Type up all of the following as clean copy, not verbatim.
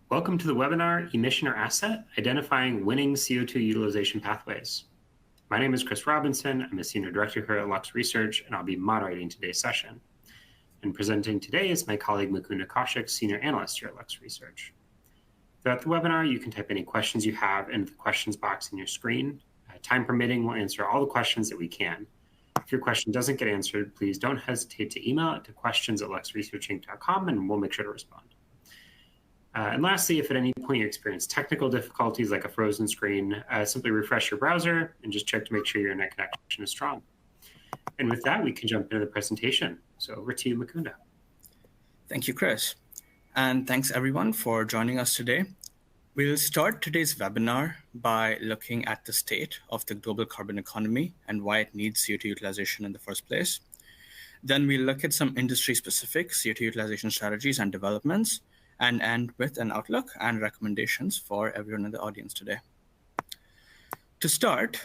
Welcome to the webinar, Emission or Asset, Identifying Winning CO2 Utilization Pathways. My name is Chris Robinson. I'm a Senior Director here at Lux Research, and I'll be moderating today's session. And presenting today is my colleague Mukunda Kaushik, Senior Analyst here at Lux Research. Throughout the webinar, you can type any questions you have into the questions box on your screen. Time permitting, we'll answer all the questions that we can. If your question doesn't get answered, please don't hesitate to email it to questions@luxresearchinc.com, and we'll make sure to respond. And lastly, if at any point you experience technical difficulties like a frozen screen, simply refresh your browser and just check to make sure your internet connection is strong. And with that, we can jump into the presentation. So over to you, Mukunda. Thank you, Chris. And thanks everyone for joining us today. We'll start today's webinar by looking at the state of the global carbon economy and why it needs CO2 utilization in the first place. Then we'll look at some industry-specific CO2 utilization strategies and developments, and end with an outlook and recommendations for everyone in the audience today. To start,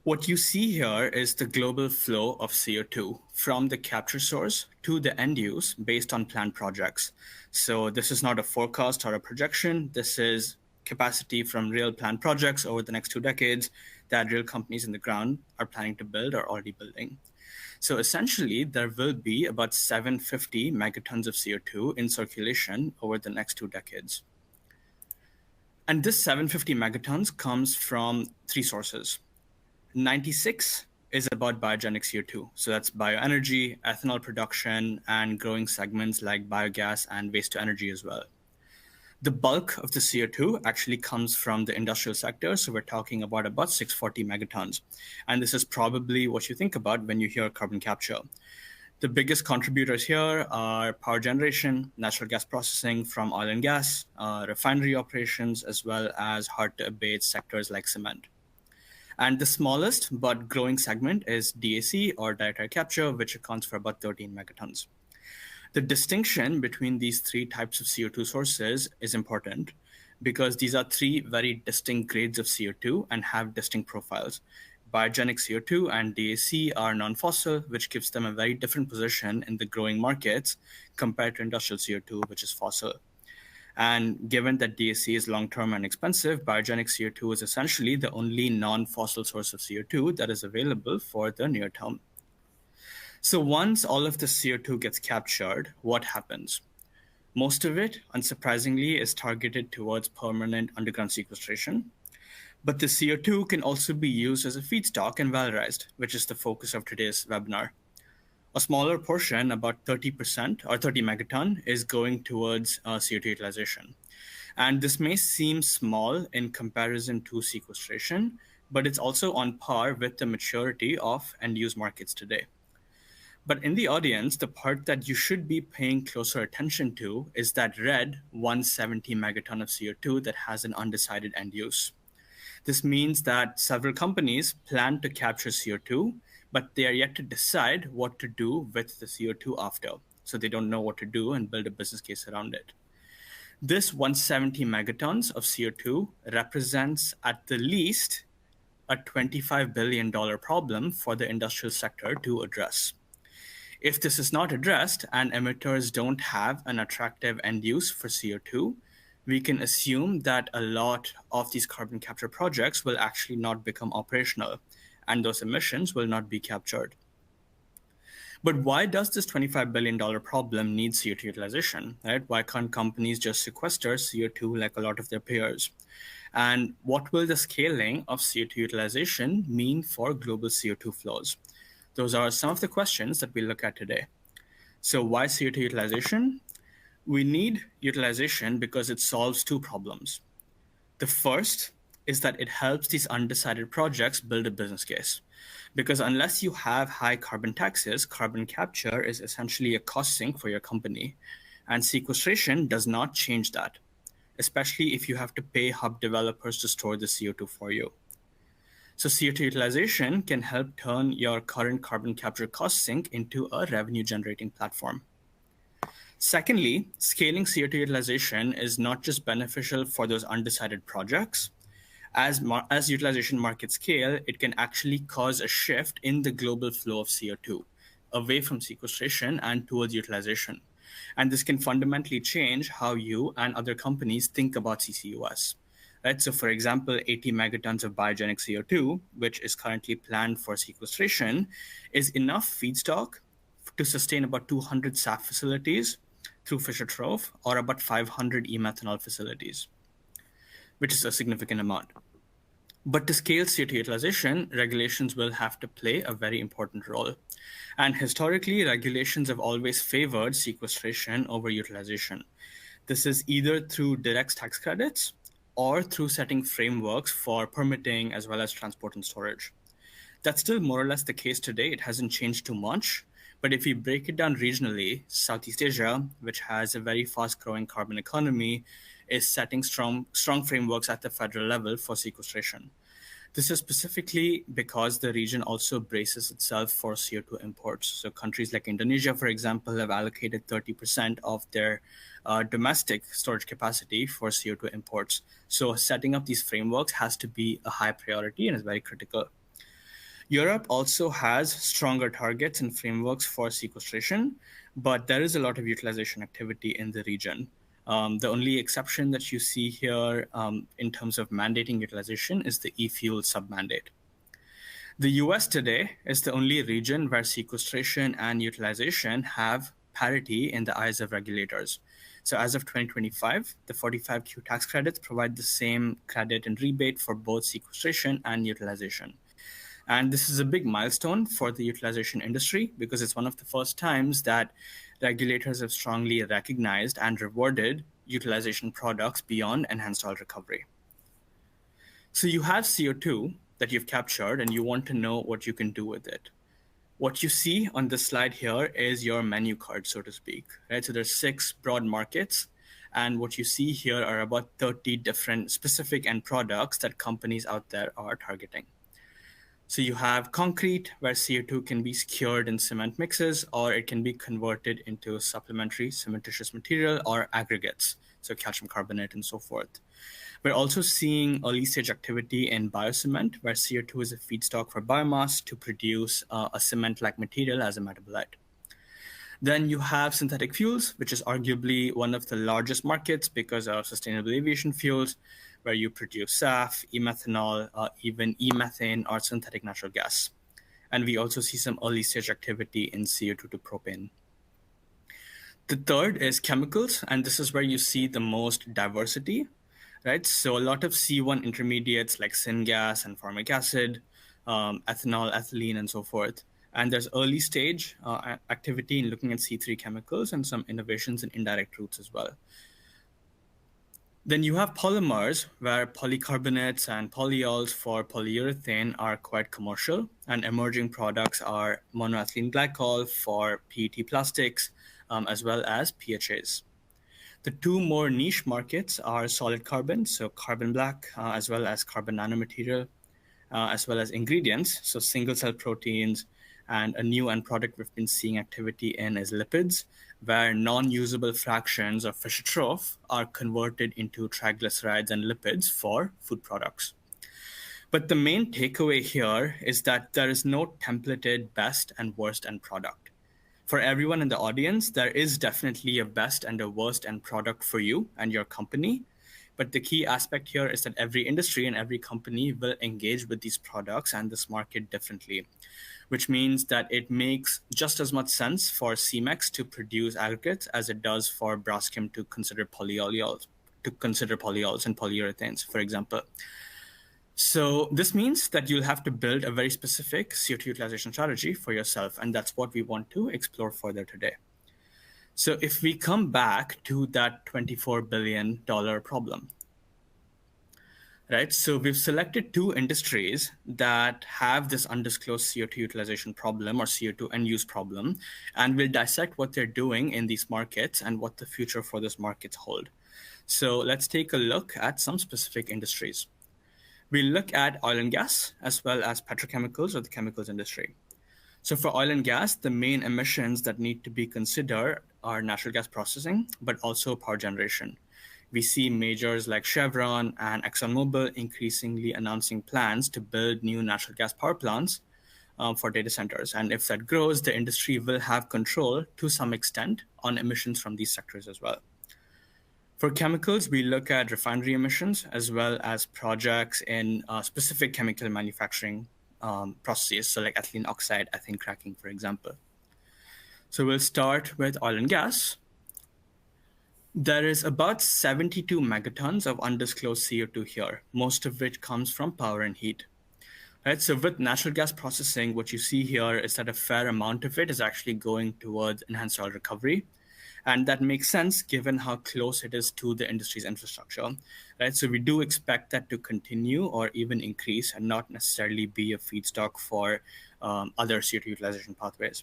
what you see here is the global flow of CO2 from the capture source to the end use based on planned projects. So this is not a forecast or a projection. This is capacity from real planned projects over the next 2 decades that real companies in the ground are planning to build or already building. So essentially, there will be about 750 megatons of CO2 in circulation over the next 2 decades. And this 750 megatons comes from 3 sources. 96 is about biogenic CO2. So that's bioenergy, ethanol production, and growing segments like biogas and waste to energy as well. The bulk of the CO2 actually comes from the industrial sector. So we're talking about 640 megatons. And this is probably what you think about when you hear carbon capture. The biggest contributors here are power generation, natural gas processing from oil and gas, refinery operations, as well as hard to abate sectors like cement. And the smallest but growing segment is DAC, or dietary capture, which accounts for about 13 megatons. The distinction between these 3 types of CO2 sources is important because these are 3 very distinct grades of CO2 and have distinct profiles. Biogenic CO2 and DAC are non-fossil, which gives them a very different position in the growing markets compared to industrial CO2, which is fossil. And given that DAC is long-term and expensive, biogenic CO2 is essentially the only non-fossil source of CO2 that is available for the near term. So once all of the CO2 gets captured, what happens? Most of it, unsurprisingly, is targeted towards permanent underground sequestration. But the CO2 can also be used as a feedstock and valorized, which is the focus of today's webinar. A smaller portion, about 30% or 30 megaton, is going towards CO2 utilization. And this may seem small in comparison to sequestration, but it's also on par with the maturity of end-use markets today. But in the audience, the part that you should be paying closer attention to is that red 170 megaton of CO2 that has an undecided end use. This means that several companies plan to capture CO2, but they are yet to decide what to do with the CO2 after. So they don't know what to do and build a business case around it. This 170 megatons of CO2 represents at the least a $25 billion problem for the industrial sector to address. If this is not addressed and emitters don't have an attractive end use for CO2, we can assume that a lot of these carbon capture projects will actually not become operational, and those emissions will not be captured. But why does this $25 billion problem need CO2 utilization, right? Why can't companies just sequester CO2 like a lot of their peers? And what will the scaling of CO2 utilization mean for global CO2 flows? Those are some of the questions that we look at today. So why CO2 utilization? We need utilization because it solves 2 problems. The first is that it helps these undecided projects build a business case. Because unless you have high carbon taxes, carbon capture is essentially a cost sink for your company. And sequestration does not change that, especially if you have to pay hub developers to store the CO2 for you. So CO2 utilization can help turn your current carbon capture cost sink into a revenue-generating platform. Secondly, scaling CO2 utilization is not just beneficial for those undecided projects. As utilization markets scale, it can actually cause a shift in the global flow of CO2 away from sequestration and towards utilization. And this can fundamentally change how you and other companies think about CCUS. Right? So, for example, 80 megatons of biogenic CO2, which is currently planned for sequestration, is enough feedstock to sustain about 200 SAF facilities through Fischer-Tropsch, or about 500 e-methanol facilities, which is a significant amount. But to scale CO2 utilization, regulations will have to play a very important role. And historically, regulations have always favored sequestration over utilization. This is either through direct tax credits or through setting frameworks for permitting as well as transport and storage. That's still more or less the case today. It hasn't changed too much. But if we break it down regionally, Southeast Asia, which has a very fast-growing carbon economy, is setting strong frameworks at the federal level for sequestration. This is specifically because the region also braces itself for CO2 imports. So countries like Indonesia, for example, have allocated 30% of their domestic storage capacity for CO2 imports. So setting up these frameworks has to be a high priority and is very critical. Europe also has stronger targets and frameworks for sequestration, but there is a lot of utilization activity in the region. The only exception that you see here in terms of mandating utilization is the e-fuel sub-mandate. The US today is the only region where sequestration and utilization have parity in the eyes of regulators. So as of 2025, the 45Q tax credits provide the same credit and rebate for both sequestration and utilization. And this is a big milestone for the utilization industry because it's one of the first times that regulators have strongly recognized and rewarded utilization products beyond enhanced oil recovery. So you have CO2 that you've captured and you want to know what you can do with it. What you see on this slide here is your menu card, so to speak, right? So there's 6 broad markets. And what you see here are about 30 different specific end products that companies out there are targeting. So you have concrete, where CO2 can be secured in cement mixes, or it can be converted into supplementary cementitious material or aggregates, so calcium carbonate and so forth. We're also seeing early stage activity in biocement, where CO2 is a feedstock for biomass to produce a cement-like material as a metabolite. Then you have synthetic fuels, which is arguably one of the largest markets because of sustainable aviation fuels, where you produce SAF, e-methanol, even e-methane or synthetic natural gas. And we also see some early stage activity in CO2 to propane. The third is chemicals, and this is where you see the most diversity, right? So a lot of C1 intermediates like syngas and formic acid, ethanol, ethylene, and so forth. And there's early stage activity in looking at C3 chemicals and some innovations in indirect routes as well. Then you have polymers, where polycarbonates and polyols for polyurethane are quite commercial, and emerging products are monoethylene glycol for PET plastics, as well as PHAs. The 2 more niche markets are solid carbon, so carbon black, as well as carbon nanomaterial, as well as ingredients, so single-cell proteins, and a new end product we've been seeing activity in is lipids, where non-usable fractions of Fischer-Tropsch are converted into triglycerides and lipids for food products. But the main takeaway here is that there is no templated best and worst end product. For everyone in the audience, there is definitely a best and a worst end product for you and your company. But the key aspect here is that every industry and every company will engage with these products and this market differently, which means that it makes just as much sense for Cemex to produce aggregates as it does for Braskem to consider polyols and polyurethanes, for example. So this means that you'll have to build a very specific CO2 utilization strategy for yourself, and that's what we want to explore further today. So if we come back to that $24 billion problem, right? So we've selected 2 industries that have this undisclosed CO2 utilization problem or CO2 end use problem, and we'll dissect what they're doing in these markets and what the future for these markets hold. So let's take a look at some specific industries. We'll look at oil and gas as well as petrochemicals or the chemicals industry. So for oil and gas, the main emissions that need to be considered are natural gas processing, but also power generation. We see majors like Chevron and ExxonMobil increasingly announcing plans to build new natural gas power plants, for data centers. And if that grows, the industry will have control to some extent on emissions from these sectors as well. For chemicals, we look at refinery emissions as well as projects in specific chemical manufacturing processes, so like ethylene oxide, ethane cracking, for example. So we'll start with oil and gas. There is about 72 megatons of undisclosed CO2 here, most of which comes from power and heat. Right, so with natural gas processing, what you see here is that a fair amount of it is actually going towards enhanced oil recovery. And that makes sense given how close it is to the industry's infrastructure, right? So we do expect that to continue or even increase and not necessarily be a feedstock for other CO2 utilization pathways.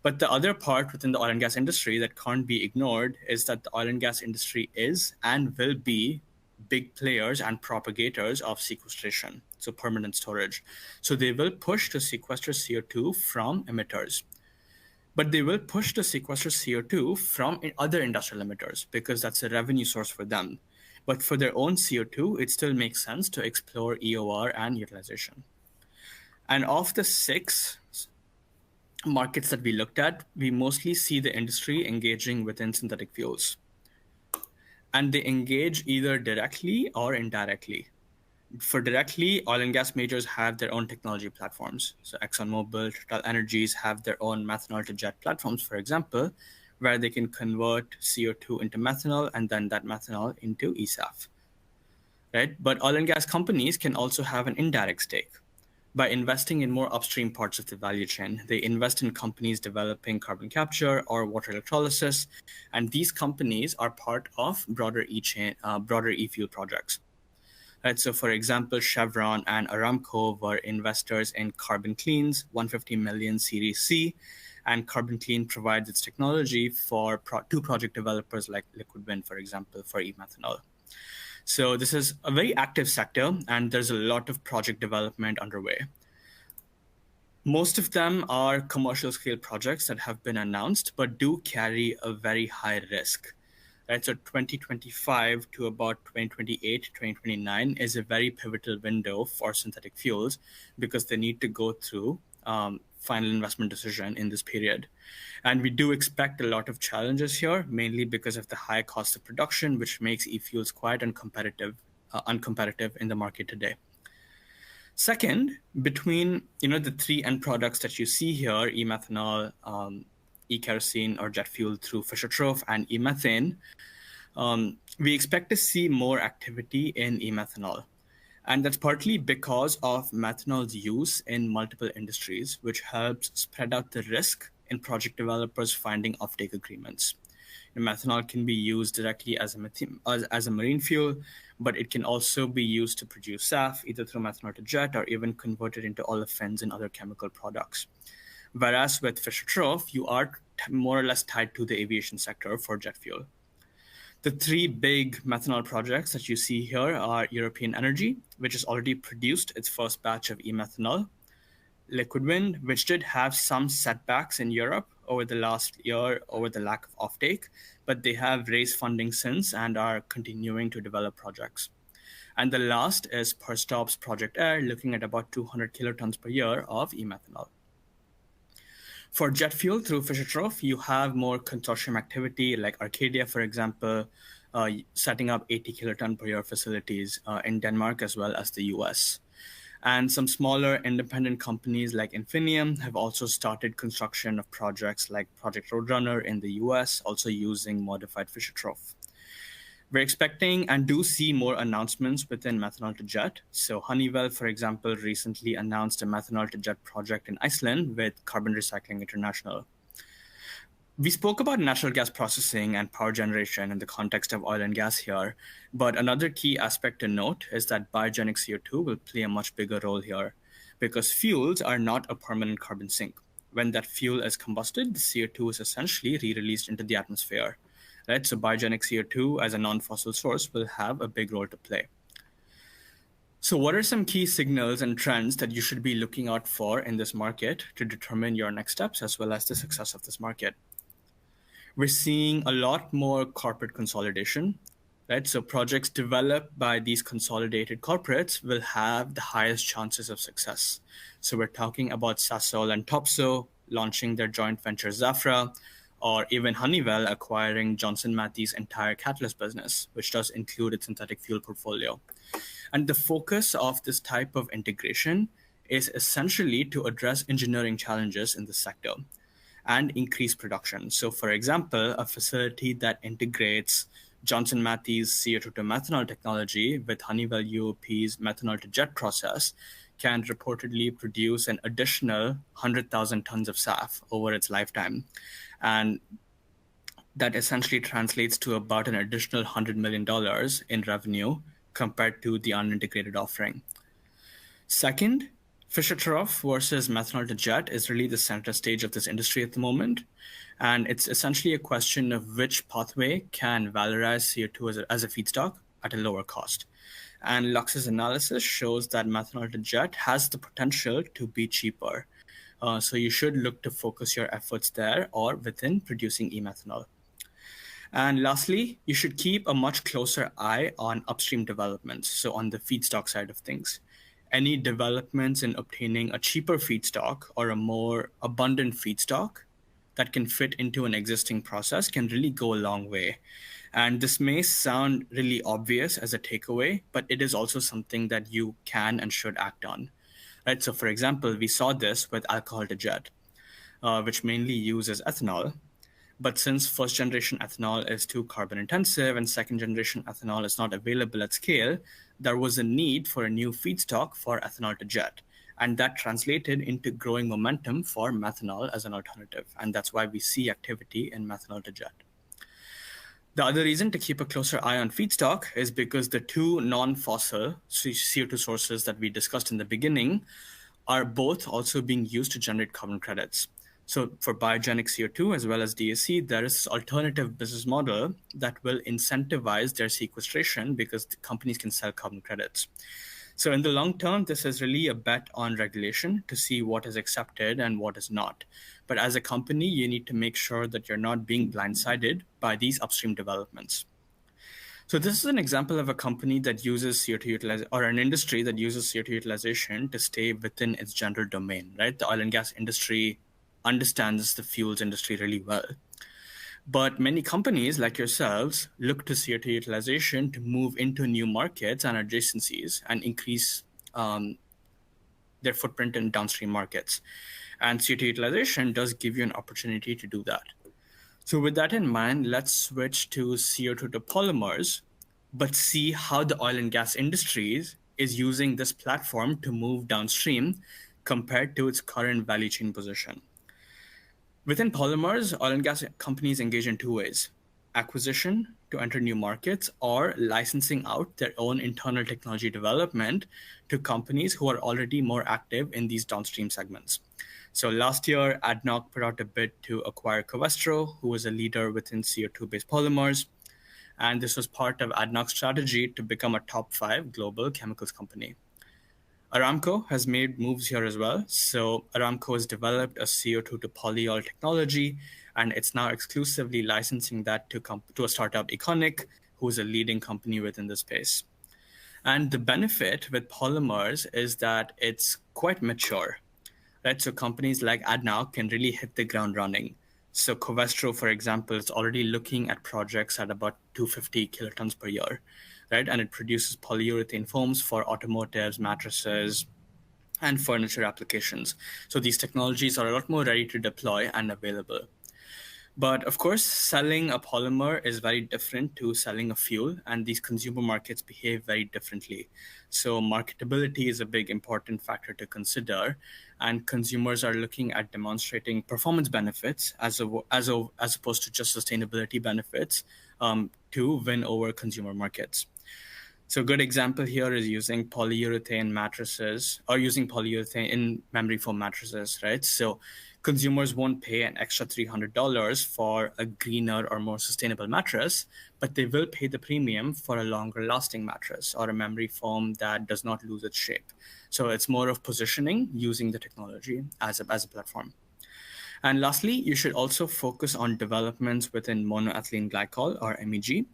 But the other part within the oil and gas industry that can't be ignored is that the oil and gas industry is and will be big players and propagators of sequestration, so permanent storage. So they will push to sequester CO2 from emitters. But they will push to sequester CO2 from other industrial emitters because that's a revenue source for them. But for their own CO2, it still makes sense to explore EOR and utilization. And of the 6 markets that we looked at, we mostly see the industry engaging within synthetic fuels. And they engage either directly or indirectly. For directly, oil and gas majors have their own technology platforms. So ExxonMobil, TotalEnergies have their own methanol to jet platforms, for example, where they can convert CO2 into methanol and then that methanol into eSAF. Right? But oil and gas companies can also have an indirect stake. By investing in more upstream parts of the value chain, they invest in companies developing carbon capture or water electrolysis, and these companies are part of broader e-fuel projects. Right, so for example, Chevron and Aramco were investors in Carbon Clean's 150 million Series C, and Carbon Clean provides its technology for two project developers like Liquid Wind, for example, for e-methanol. So this is a very active sector, and there's a lot of project development underway. Most of them are commercial scale projects that have been announced, but do carry a very high risk. Right, so 2025 to about 2028, 2029 is a very pivotal window for synthetic fuels because they need to go through final investment decision in this period. And we do expect a lot of challenges here, mainly because of the high cost of production, which makes e-fuels quite uncompetitive in the market today. Second, between the 3 end products that you see here, e-methanol, e-kerosene or jet fuel through Fischer-Tropsch, and e-methane, we expect to see more activity in e-methanol. And that's partly because of methanol's use in multiple industries, which helps spread out the risk in project developers finding offtake agreements. Methanol can be used directly as a marine fuel, but it can also be used to produce SAF, either through methanol to jet or even converted into olefins and other chemical products. Whereas with Fischer-Tropsch, you are more or less tied to the aviation sector for jet fuel. The 3 big methanol projects that you see here are European Energy, which has already produced its first batch of e-methanol, Liquid Wind, which did have some setbacks in Europe over the last year over the lack of offtake, but they have raised funding since and are continuing to develop projects. And the last is Perstorp's Project Air, looking at about 200 kilotons per year of e-methanol. For jet fuel through Fischer-Tropsch, you have more consortium activity like Arcadia, for example, setting up 80 kiloton per year facilities in Denmark as well as the US. And some smaller independent companies like Infinium have also started construction of projects like Project Roadrunner in the US, also using modified Fischer-Tropsch. We're expecting and do see more announcements within methanol to jet. So Honeywell, for example, recently announced a methanol to jet project in Iceland with Carbon Recycling International. We spoke about natural gas processing and power generation in the context of oil and gas here, but another key aspect to note is that biogenic CO2 will play a much bigger role here because fuels are not a permanent carbon sink. When that fuel is combusted, the CO2 is essentially re-released into the atmosphere. Right? So biogenic CO2 as a non-fossil source will have a big role to play. So what are some key signals and trends that you should be looking out for in this market to determine your next steps as well as the success of this market? We're seeing a lot more corporate consolidation. right? So projects developed by these consolidated corporates will have the highest chances of success. So we're talking about Sasol and Topsoe launching their joint venture Zafra, or even Honeywell acquiring Johnson Matthey's entire catalyst business, which does include its synthetic fuel portfolio. And the focus of this type of integration is essentially to address engineering challenges in the sector and increase production. So, for example, a facility that integrates Johnson Matthey's CO2 to methanol technology with Honeywell UOP's methanol to jet process can reportedly produce an additional 100,000 tons of SAF over its lifetime. And that essentially translates to about an additional $100 million in revenue compared to the unintegrated offering. Second, Fischer-Tropsch versus methanol to jet is really the center stage of this industry at the moment. And it's essentially a question of which pathway can valorize CO2 as a feedstock at a lower cost. And Lux's analysis shows that methanol to jet has the potential to be cheaper. So you should look to focus your efforts there or within producing e-methanol. And lastly, you should keep a much closer eye on upstream developments, so on the feedstock side of things. Any developments in obtaining a cheaper feedstock or a more abundant feedstock that can fit into an existing process can really go a long way. And this may sound really obvious as a takeaway, but it is also something that you can and should act on. Right? So for example, we saw this with alcohol to jet, which mainly uses ethanol. But since first generation ethanol is too carbon intensive and second generation ethanol is not available at scale, there was a need for a new feedstock for ethanol to jet. And that translated into growing momentum for methanol as an alternative. And that's why we see activity in methanol to jet. The other reason to keep a closer eye on feedstock is because the two non-fossil CO2 sources that we discussed in the beginning are both also being used to generate carbon credits. So for biogenic CO2 as well as DAC, there is this alternative business model that will incentivize their sequestration because the companies can sell carbon credits. So in the long term, this is really a bet on regulation to see what is accepted and what is not. But as a company, you need to make sure that you're not being blindsided by these upstream developments. So this is an example of a company that uses CO2 utilization, or an industry that uses CO2 utilization to stay within its general domain, right? The oil and gas industry understands the fuels industry really well. But many companies like yourselves look to CO2 utilization to move into new markets and adjacencies and increase their footprint in downstream markets. And CO2 utilization does give you an opportunity to do that. So with that in mind, let's switch to CO2 to polymers, but see how the oil and gas industries is using this platform to move downstream compared to its current value chain position. Within polymers, oil and gas companies engage in two ways: acquisition to enter new markets or licensing out their own internal technology development to companies who are already more active in these downstream segments. So last year, ADNOC put out a bid to acquire Covestro, who was a leader within CO2-based polymers. And this was part of ADNOC's strategy to become a top 5 global chemicals company. Aramco has made moves here as well. So Aramco has developed a CO2 to polyol technology, and it's now exclusively licensing that to a startup, Econic, who is a leading company within the space. And the benefit with polymers is that it's quite mature, right? So companies like ADNOC can really hit the ground running. So Covestro, for example, is already looking at projects at about 250 kilotons per year, right? And it produces polyurethane foams for automotives, mattresses, and furniture applications. So these technologies are a lot more ready to deploy and available. But of course, selling a polymer is very different to selling a fuel, and these consumer markets behave very differently. So marketability is a big important factor to consider, and consumers are looking at demonstrating performance benefits as opposed to just sustainability benefits to win over consumer markets. So a good example here is using polyurethane mattresses or using polyurethane in memory foam mattresses, right? So consumers won't pay an extra $300 for a greener or more sustainable mattress, but they will pay the premium for a longer lasting mattress or a memory foam that does not lose its shape. So it's more of positioning using the technology as a platform. And lastly, you should also focus on developments within monoethylene glycol, or MEG.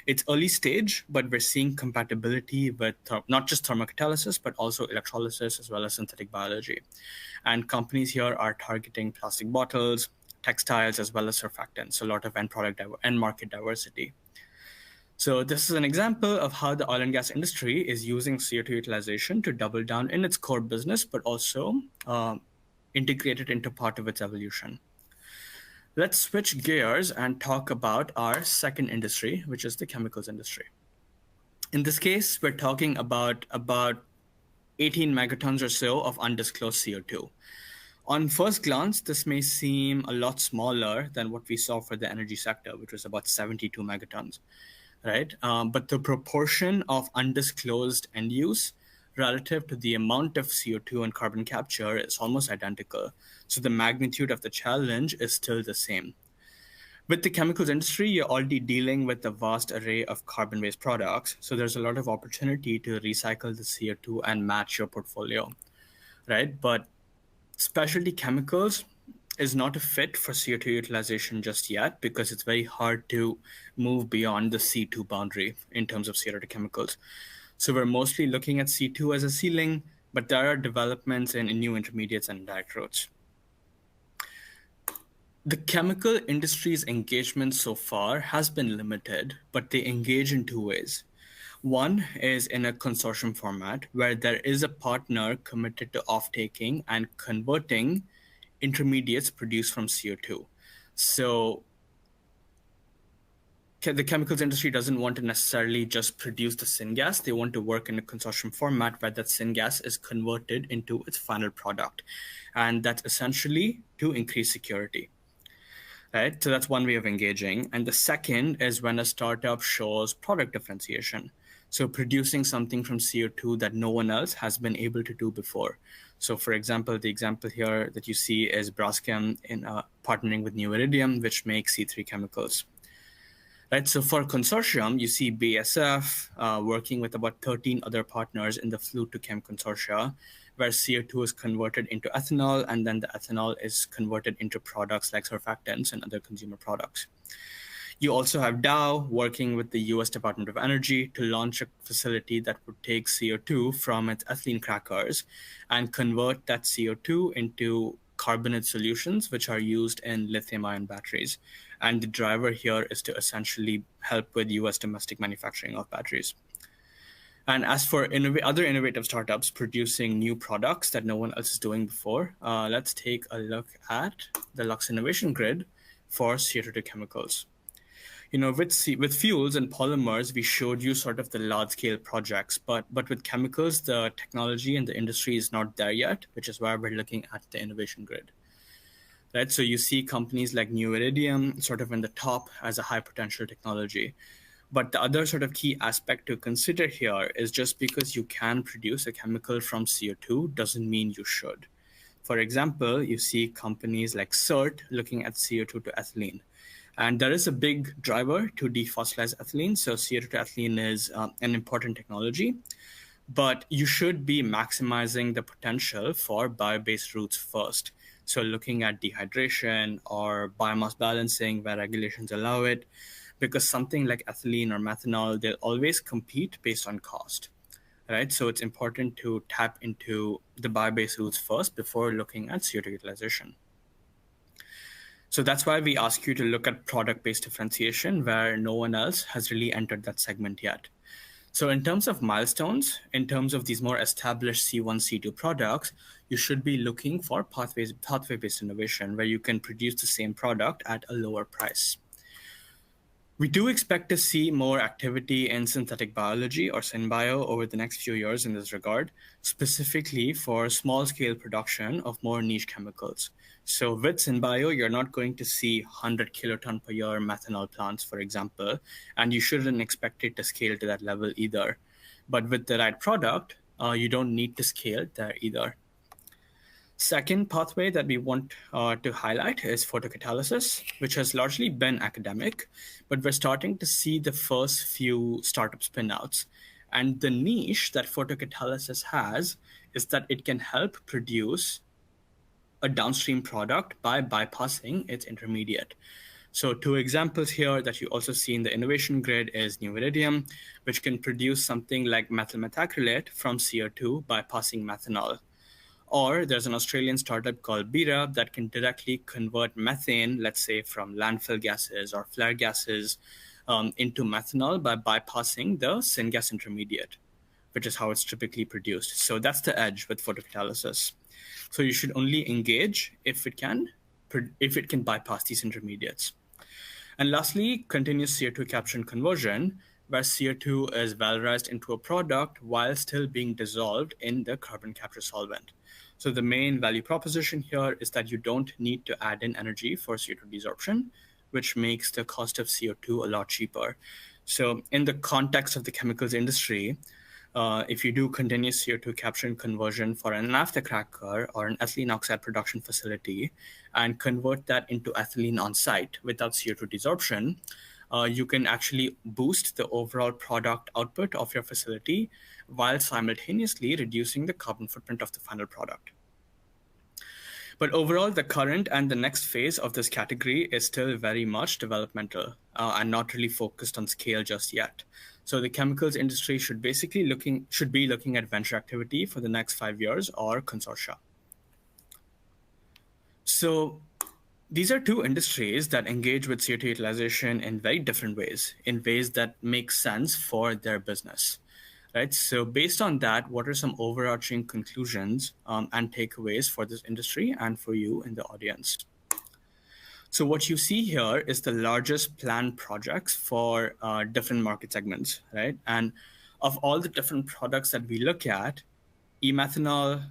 It's early stage, but we're seeing compatibility with not just thermocatalysis, but also electrolysis as well as synthetic biology. And companies here are targeting plastic bottles, textiles, as well as surfactants, a lot of end market diversity. So this is an example of how the oil and gas industry is using CO2 utilization to double down in its core business, but also integrate it into part of its evolution. Let's switch gears and talk about our second industry, which is the chemicals industry. In this case, we're talking about 18 megatons or so of undisclosed CO2. On first glance, this may seem a lot smaller than what we saw for the energy sector, which was about 72 megatons, right? But the proportion of undisclosed end use relative to the amount of CO2 and carbon capture is almost identical. So the magnitude of the challenge is still the same. With the chemicals industry, you're already dealing with a vast array of carbon-based products. So there's a lot of opportunity to recycle the CO2 and match your portfolio, right? But specialty chemicals is not a fit for CO2 utilization just yet because it's very hard to move beyond the C2 boundary in terms of CO2 chemicals. So we're mostly looking at C2 as a ceiling, but there are developments in new intermediates and indirect routes. The chemical industry's engagement so far has been limited, but they engage in two ways. One is in a consortium format where there is a partner committed to off-taking and converting intermediates produced from CO2. So the chemicals industry doesn't want to necessarily just produce the syngas. They want to work in a consortium format where that syngas is converted into its final product. And that's essentially to increase security. Right? So that's one way of engaging. And the second is when a startup shows product differentiation. So producing something from CO2 that no one else has been able to do before. So for example, the example here that you see is Braskem in partnering with New Iridium, which makes C3 chemicals. Right, so for consortium, you see BASF working with about 13 other partners in the Flute to Chem consortia, where CO2 is converted into ethanol, and then the ethanol is converted into products like surfactants and other consumer products. You also have Dow working with the US Department of Energy to launch a facility that would take CO2 from its ethylene crackers and convert that CO2 into carbonate solutions, which are used in lithium-ion batteries. And the driver here is to essentially help with US domestic manufacturing of batteries. And as for other innovative startups producing new products that no one else is doing before, let's take a look at the Lux Innovation Grid for CO2 chemicals. You know, with fuels and polymers, we showed you sort of the large-scale projects, but with chemicals, the technology and the industry is not there yet, which is why we're looking at the innovation grid. Right, so you see companies like New Iridium sort of in the top as a high potential technology. But the other sort of key aspect to consider here is just because you can produce a chemical from CO2 doesn't mean you should. For example, you see companies like CERT looking at CO2 to ethylene. And there is a big driver to defossilize ethylene. So CO2 to ethylene is an important technology. But you should be maximizing the potential for bio-based routes first. So looking at dehydration or biomass balancing where regulations allow it, because something like ethylene or methanol, they'll always compete based on cost, right? So it's important to tap into the bio-based routes first before looking at CO2 utilization. So that's why we ask you to look at product-based differentiation where no one else has really entered that segment yet. So in terms of milestones, in terms of these more established C1, C2 products, you should be looking for pathway-based innovation where you can produce the same product at a lower price. We do expect to see more activity in synthetic biology or synbio over the next few years in this regard, specifically for small-scale production of more niche chemicals. So with synbio, you're not going to see 100 kiloton per year methanol plants, for example, and you shouldn't expect it to scale to that level either. But with the right product, you don't need to scale there either. Second pathway that we want to highlight is photocatalysis, which has largely been academic, but we're starting to see the first few startup spinouts. And the niche that photocatalysis has is that it can help produce a downstream product by bypassing its intermediate. So two examples here that you also see in the innovation grid is new iridium, which can produce something like methyl methacrylate from CO2 by passing methanol. Or there's an Australian startup called Bira that can directly convert methane, let's say from landfill gases or flare gases, into methanol by bypassing the syngas intermediate, which is how it's typically produced. So that's the edge with photocatalysis. So you should only engage if it can bypass these intermediates. And lastly, continuous CO2 capture and conversion, where CO2 is valorized into a product while still being dissolved in the carbon capture solvent. So the main value proposition here is that you don't need to add in energy for CO2 desorption, which makes the cost of CO2 a lot cheaper. So in the context of the chemicals industry, if you do continuous CO2 capture and conversion for an naphtha cracker or an ethylene oxide production facility and convert that into ethylene on site without CO2 desorption, you can actually boost the overall product output of your facility while simultaneously reducing the carbon footprint of the final product. But overall, the current and the next phase of this category is still very much developmental and not really focused on scale just yet. So the chemicals industry should be looking at venture activity for the next 5 years or consortia. So these are two industries that engage with CO2 utilization in very different ways, in ways that make sense for their business. Right. So based on that, what are some overarching conclusions and takeaways for this industry and for you in the audience? So what you see here is the largest planned projects for different market segments, right? And of all the different products that we look at, e-methanol,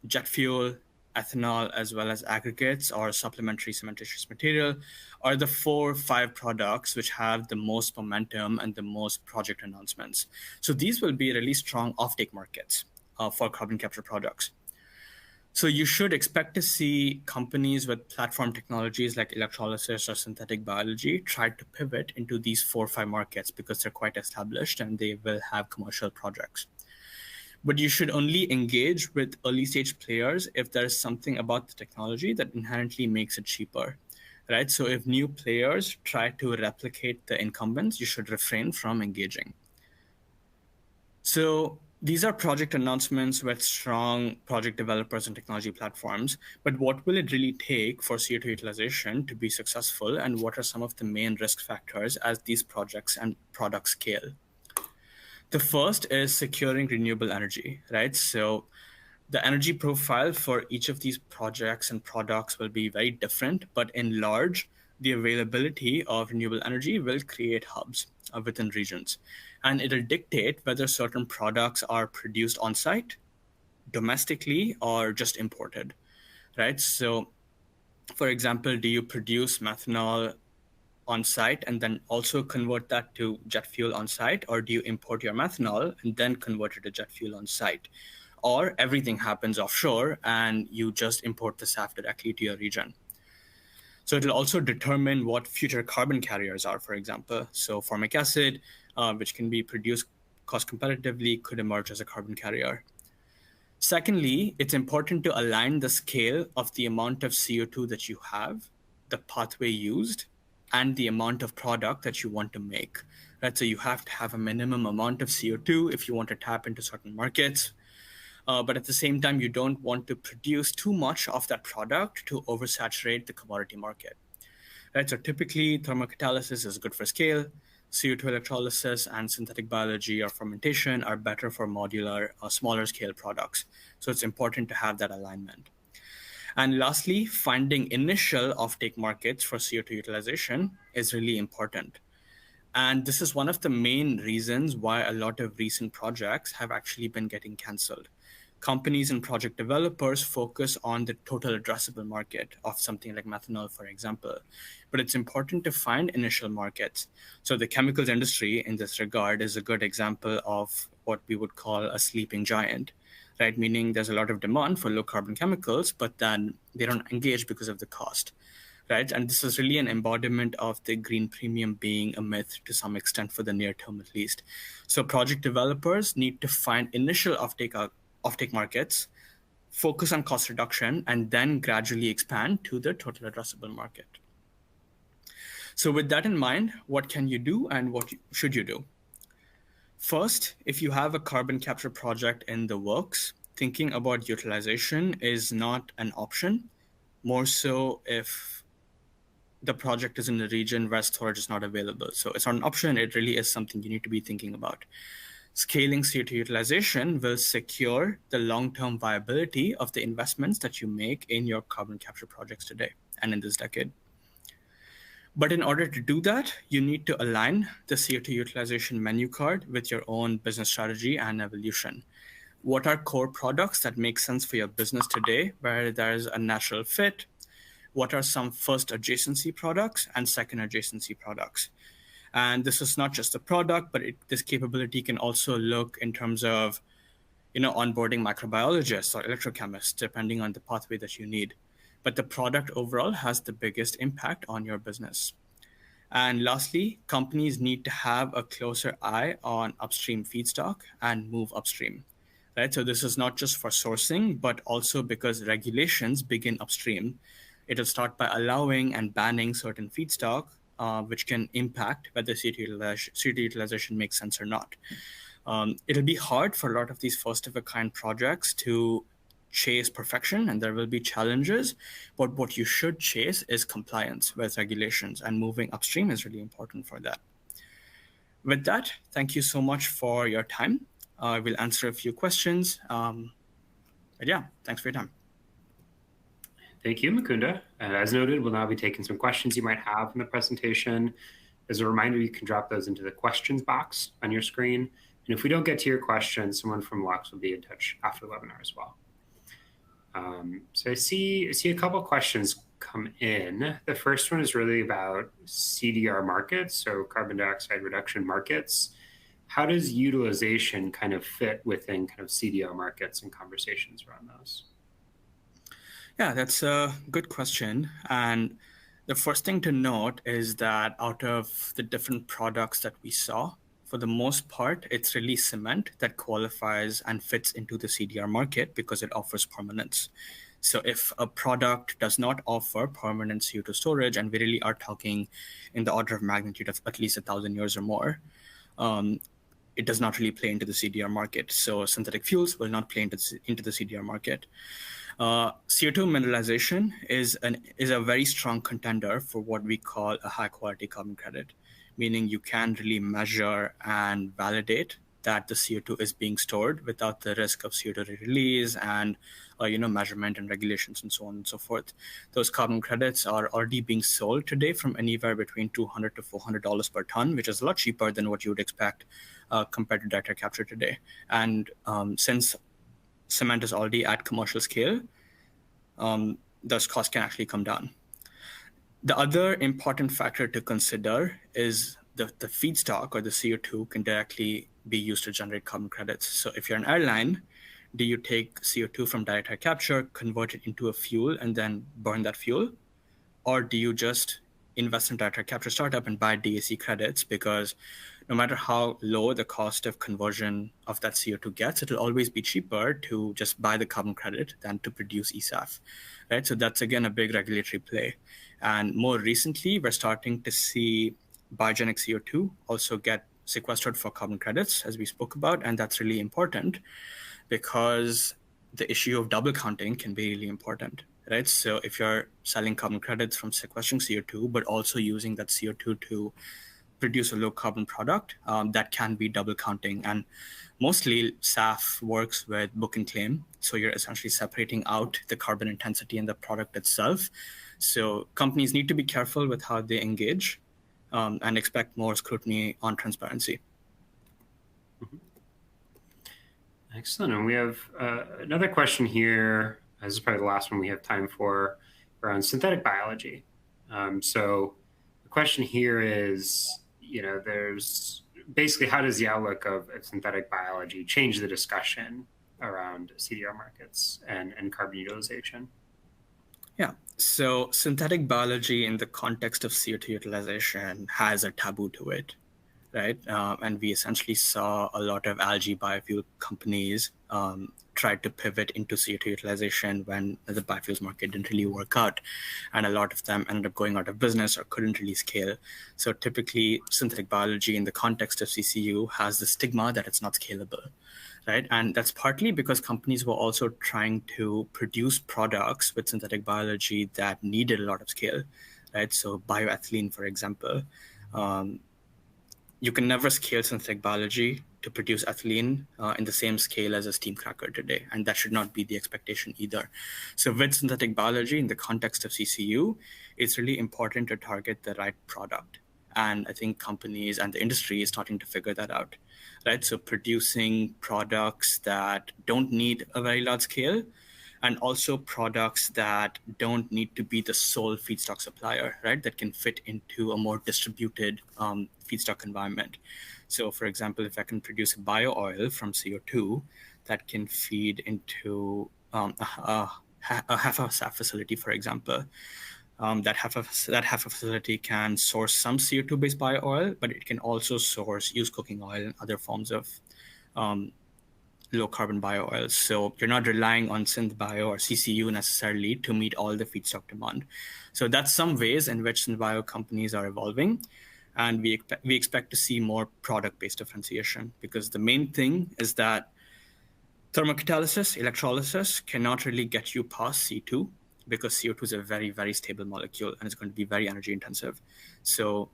jet fuel, ethanol, as well as aggregates or supplementary cementitious material are the 4 or 5 products which have the most momentum and the most project announcements. So these will be really strong offtake markets for carbon capture products. So you should expect to see companies with platform technologies like electrolysis or synthetic biology try to pivot into these 4 or 5 markets because they're quite established and they will have commercial projects. But you should only engage with early stage players if there's something about the technology that inherently makes it cheaper, right? So if new players try to replicate the incumbents, you should refrain from engaging. So these are project announcements with strong project developers and technology platforms, but what will it really take for CO2 utilization to be successful, and what are some of the main risk factors as these projects and products scale? The first is securing renewable energy, right? So the energy profile for each of these projects and products will be very different, but in large, the availability of renewable energy will create hubs within regions. And it'll dictate whether certain products are produced on site, domestically, or just imported, right? So, for example, do you produce methanol on site and then also convert that to jet fuel on site, or do you import your methanol and then convert it to jet fuel on site? Or everything happens offshore and you just import the SAF directly to your region. So it'll also determine what future carbon carriers are, for example. So formic acid, which can be produced cost competitively, could emerge as a carbon carrier. Secondly, it's important to align the scale of the amount of CO2 that you have, the pathway used, and the amount of product that you want to make. Right? So you have to have a minimum amount of CO2 if you want to tap into certain markets. But at the same time, you don't want to produce too much of that product to oversaturate the commodity market. Right? So typically, thermocatalysis is good for scale. CO2 electrolysis and synthetic biology or fermentation are better for modular, smaller scale products. So it's important to have that alignment. And lastly, finding initial offtake markets for CO2 utilization is really important. And this is one of the main reasons why a lot of recent projects have actually been getting canceled. Companies and project developers focus on the total addressable market of something like methanol, for example. But it's important to find initial markets. So the chemicals industry in this regard is a good example of what we would call a sleeping giant. Right, meaning there's a lot of demand for low carbon chemicals, but then they don't engage because of the cost, right? And this is really an embodiment of the green premium being a myth to some extent for the near term, at least. So project developers need to find initial offtake markets focus on cost reduction, and then gradually expand to the total addressable market. So with that in mind, what can you do and what should you do? First, if you have a carbon capture project in the works, thinking about utilization is not an option, more so if the project is in a region where storage is not available. So it's not an option, it really is something you need to be thinking about. Scaling CO2 utilization will secure the long-term viability of the investments that you make in your carbon capture projects today and in this decade. But in order to do that, you need to align the CO2 utilization menu card with your own business strategy and evolution. What are core products that make sense for your business today, where there's a natural fit? What are some first adjacency products and second adjacency products? And this is not just a product, but this capability can also look in terms of, onboarding microbiologists or electrochemists, depending on the pathway that you need. But the product overall has the biggest impact on your business. And lastly, companies need to have a closer eye on upstream feedstock and move upstream. Right? So this is not just for sourcing, but also because regulations begin upstream. It'll start by allowing and banning certain feedstock, which can impact whether CO2 utilization makes sense or not. It'll be hard for a lot of these first-of-a-kind projects to chase perfection, and there will be challenges. But what you should chase is compliance with regulations, and moving upstream is really important for that. With that, thank you so much for your time. I will answer a few questions. But yeah, thanks for your time. Thank you, Mukunda. As noted, we'll now be taking some questions you might have in the presentation. As a reminder, you can drop those into the questions box on your screen. And if we don't get to your question, someone from Lux will be in touch after the webinar as well. So I see a couple of questions come in. The first one is really about CDR markets, so carbon dioxide reduction markets. How does utilization kind of fit within kind of CDR markets and conversations around those? Yeah, that's a good question. And the first thing to note is that out of the different products that we saw, for the most part, it's really cement that qualifies and fits into the CDR market because it offers permanence. So if a product does not offer permanent CO2 storage, and we really are talking in the order of magnitude of at least 1,000 years or more, it does not really play into the CDR market. So synthetic fuels will not play into the CDR market. CO2 mineralization is a very strong contender for what we call a high quality carbon credit, meaning you can really measure and validate that the CO2 is being stored without the risk of CO2 release and measurement and regulations and so on and so forth. Those carbon credits are already being sold today from anywhere between $200 to $400 per ton, which is a lot cheaper than what you would expect compared to direct air capture today. And since cement is already at commercial scale, those costs can actually come down. The other important factor to consider is the feedstock, or the CO2 can directly be used to generate carbon credits. So if you're an airline, do you take CO2 from direct air capture, convert it into a fuel, and then burn that fuel? Or do you just invest in direct air capture startup and buy DAC credits? Because no matter how low the cost of conversion of that CO2 gets, it will always be cheaper to just buy the carbon credit than to produce ESAF, right? So that's, again, a big regulatory play. And more recently, we're starting to see biogenic CO2 also get sequestered for carbon credits, as we spoke about. And that's really important because the issue of double counting can be really important, right? So if you're selling carbon credits from sequestering CO2, but also using that CO2 to produce a low carbon product, that can be double counting. And mostly SAF works with book and claim. So you're essentially separating out the carbon intensity in the product itself. So companies need to be careful with how they engage and expect more scrutiny on transparency. Mm-hmm. Excellent. And we have another question here. This is probably the last one we have time for, around synthetic biology. So the question here is, there's basically, how does the outlook of synthetic biology change the discussion around CDR markets and carbon utilization? Yeah, so synthetic biology in the context of CO2 utilization has a taboo to it, right? And we essentially saw a lot of algae biofuel companies tried to pivot into CO2 utilization when the biofuels market didn't really work out. And a lot of them ended up going out of business or couldn't really scale. So typically, synthetic biology in the context of CCU has the stigma that it's not scalable, right? And that's partly because companies were also trying to produce products with synthetic biology that needed a lot of scale, right? So bioethylene, for example, you can never scale synthetic biology to produce ethylene in the same scale as a steam cracker today. And that should not be the expectation either. So with synthetic biology in the context of CCU, it's really important to target the right product. And I think companies and the industry is starting to figure that out, right? So producing products that don't need a very large scale, and also products that don't need to be the sole feedstock supplier, right? That can fit into a more distributed feedstock environment. So for example, if I can produce a bio-oil from CO2 that can feed into a half a SAF facility, for example, that half a facility can source some CO2-based bio-oil, but it can also source used cooking oil and other forms of low carbon bio oils. So you're not relying on synth bio or CCU necessarily to meet all the feedstock demand. So that's some ways in which synth bio companies are evolving. And we expect to see more product-based differentiation, because the main thing is that thermocatalysis, electrolysis cannot really get you past C2, because CO2 is a very, very stable molecule and it's going to be very energy intensive. So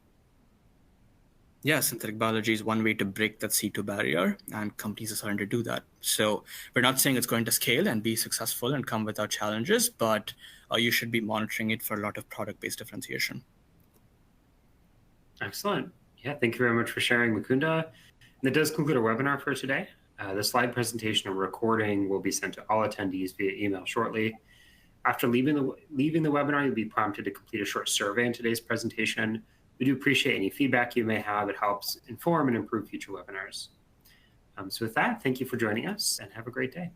yeah, synthetic biology is one way to break that C2 barrier, and companies are starting to do that. So we're not saying it's going to scale and be successful and come without challenges, but you should be monitoring it for a lot of product-based differentiation. Excellent. Yeah, thank you very much for sharing, Mukunda. And that does conclude our webinar for today. The slide presentation and recording will be sent to all attendees via email shortly. After leaving the webinar, you'll be prompted to complete a short survey in today's presentation. We do appreciate any feedback you may have. It helps inform and improve future webinars. So with that, thank you for joining us and have a great day.